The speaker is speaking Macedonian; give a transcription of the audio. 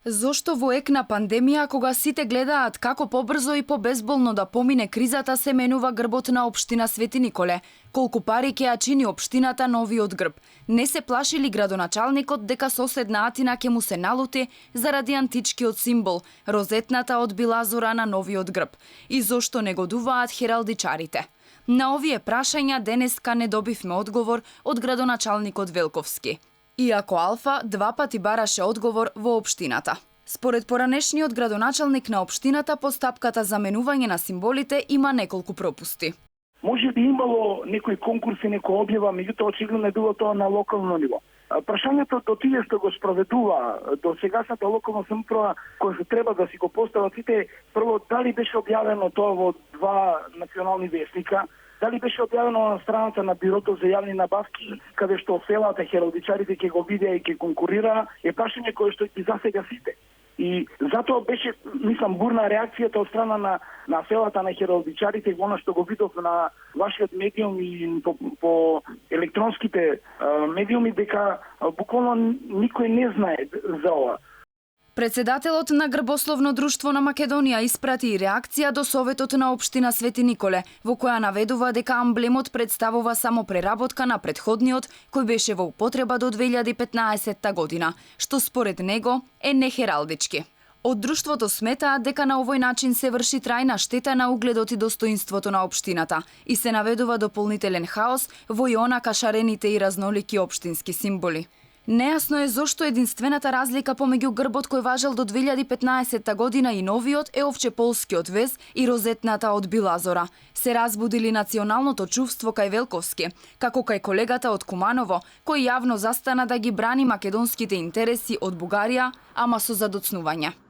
Зошто во ек на пандемија, кога сите гледаат како побрзо и побезболно да помине кризата, се менува грбот на општина Свети Николе? Колку пари ќе ја чини општината новиот грб? Не се плаши ли градоначалникот дека соседна Атина ќе му се налути заради античкиот символ, розетната од билазора на новиот грб? И зошто негодуваат хералдичарите? На овие прашања денеска не добивме одговор од градоначалникот Велковски. Иако Алфа два пати бараше одговор во општината. Според поранешниот градоначалник на општината, постапката за менување на символите има неколку пропусти. Може би имало некои конкурси, некоја објава, меѓутоа очигледно е било тоа на локално ниво. Прашањето до тие што го спроведува до сегашната локална самоуправа, кој се треба да си го постават сите, прво дали беше објавено тоа во два национални весника, дали беше објавено на страната на Бирото за јавни набавки, каде што селата хералдичарите ќе го видеа и ќе конкурира, е прашање кое што ги засега сите. И затоа беше, мислам, бурна реакцијата од страна на селата на хералдичарите, во она што го видов на вашиот медиум и по електронските медиуми, дека буквално никој не знае за ова. Председателот на Грбословно друштво на Македонија испрати и реакција до Советот на општина Свети Николе, во која наведува дека амблемот представува само преработка на претходниот, кој беше во употреба до 2015 година, што според него е нехералдички. Од друштвото сметаат дека на овој начин се врши трајна штета на угледот и достоинството на општината и се наведува дополнителен хаос во и онака шарените и разнолики општински символи. Нејасно е зошто единствената разлика помеѓу грбот кој важел до 2015 година и новиот е овчеполскиот вез и розетната од билазора. Се разбудили националното чувство кај Велковски, како кај колегата од Куманово, кој јавно застана да ги брани македонските интереси од Бугарија, ама со задоцнување.